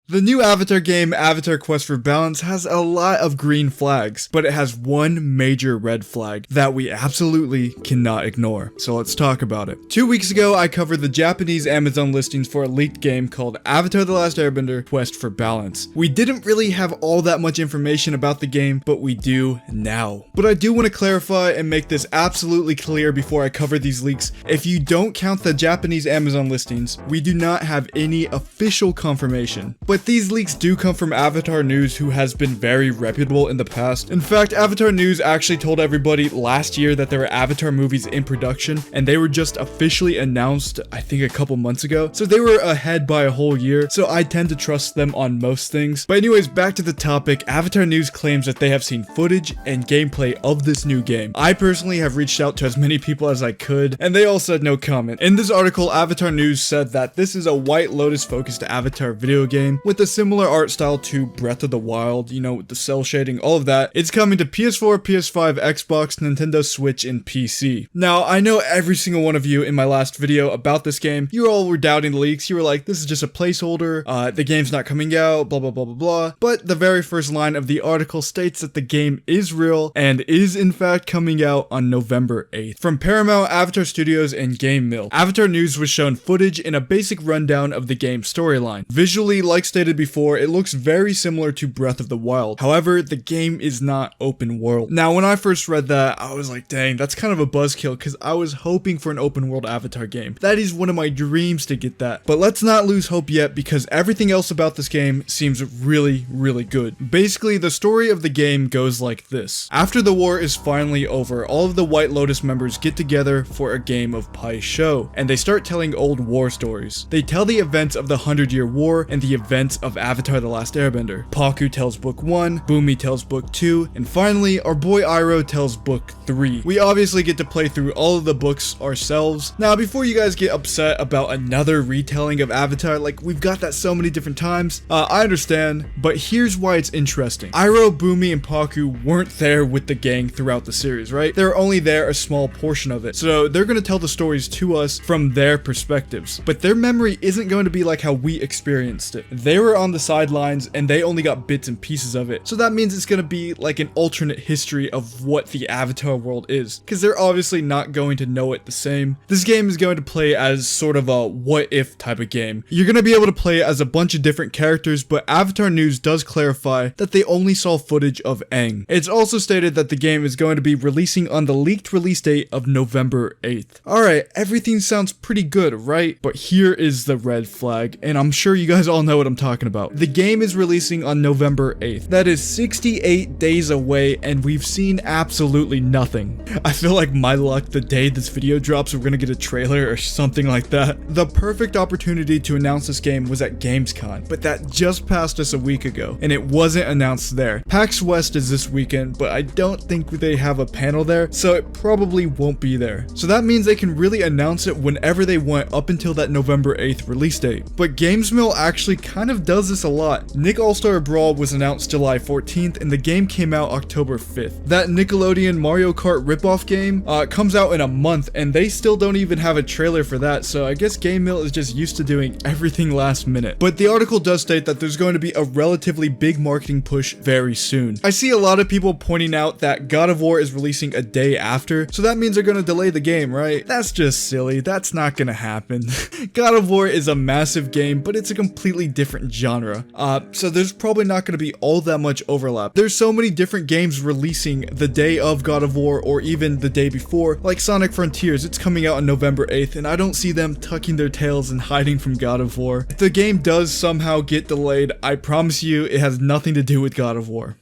The new Avatar game, Avatar Quest for Balance, has a lot of green flags, but it has one major red flag that we absolutely cannot ignore. So let's talk about it. 2 weeks ago, I covered the Japanese Amazon listings for a leaked game called Avatar The Last Airbender Quest for Balance. We didn't really have all that much information about the game, but we do now. But I do want to clarify and make this absolutely clear before I cover these leaks. If you don't count the Japanese Amazon listings, we do not have any official confirmation. But these leaks do come from Avatar News, who has been very reputable in the past. In fact, Avatar News actually told everybody last year that there were Avatar movies in production, and they were just officially announced, I think a couple months ago. So they were ahead by a whole year, so I tend to trust them on most things. But anyways, back to the topic. Avatar News claims that they have seen footage and gameplay of this new game. I personally have reached out to as many people as I could, and they all said no comment. In this article, Avatar News said that this is a White Lotus focused Avatar video game with a similar art style to Breath of the Wild, you know, with the cell shading, all of that. It's coming to PS4, PS5, Xbox, Nintendo Switch, and PC. Now, I know every single one of you in my last video about this game, you all were doubting the leaks. You were like, this is just a placeholder, the game's not coming out, blah, blah, blah, blah, blah. But the very first line of the article states that the game is real and is in fact coming out on November 8th. From Paramount, Avatar Studios, and Game Mill, Avatar News was shown footage and a basic rundown of the game's storyline. Visually, like stated before, it looks very similar to Breath of the Wild. However, the game is not open world. Now, when I first read that, I was like, dang, that's kind of a buzzkill, because I was hoping for an open world Avatar game. That is one of my dreams to get that. But let's not lose hope yet, because everything else about this game seems really, really good. Basically, the story of the game goes like this. After the war is finally over, all of the White Lotus members get together for a game of Pai Sho, and they start telling old war stories. They tell the events of the 100-Year War and the events of Avatar The Last Airbender. Paku tells book 1, Bumi tells book 2, and finally, our boy Iroh tells book 3. We obviously get to play through all of the books ourselves. Now, before you guys get upset about another retelling of Avatar, like, we've got that so many different times, I understand, but here's why it's interesting. Iroh, Bumi, and Paku weren't there with the gang throughout the series, right? They're only there a small portion of it, so they're going to tell the stories to us from their perspectives, but their memory isn't going to be like how we experienced it. They were on the sidelines and they only got bits and pieces of it, so that means it's going to be like an alternate history of what the Avatar world is, because they're obviously not going to know it the same. This game is going to play as sort of a what if type of game. You're going to be able to play as a bunch of different characters, but Avatar News does clarify that they only saw footage of Aang. It's also stated that the game is going to be releasing on the leaked release date of November 8th. Alright, everything sounds pretty good, right? But here is the red flag, and I'm sure you guys all know what I'm talking about. The game is releasing on November 8th. That is 68 days away, and we've seen absolutely nothing. I feel like my luck, the day this video drops, we're gonna get a trailer or something like that. The perfect opportunity to announce this game was at Gamescom, but that just passed us a week ago, and it wasn't announced there. PAX West is this weekend, but I don't think they have a panel there, so it probably won't be there. So that means they can really announce it whenever they want up until that November 8th release date. But Games Mill actually kind of does this a lot. Nick All-Star Brawl was announced July 14th, and the game came out October 5th. That Nickelodeon Mario Kart ripoff game comes out in a month, and they still don't even have a trailer for that, so I guess Game Mill is just used to doing everything last minute. But the article does state that there's going to be a relatively big marketing push very soon. I see a lot of people pointing out that God of War is releasing a day after, so that means they're going to delay the game, right? That's just silly. That's not going to happen. God of War is a massive game, but it's a completely different genre. So there's probably not going to be all that much overlap. There's so many different games releasing the day of God of War or even the day before, like Sonic Frontiers. It's coming out on November 8th, and I don't see them tucking their tails and hiding from God of War. If the game does somehow get delayed, I promise you it has nothing to do with God of War.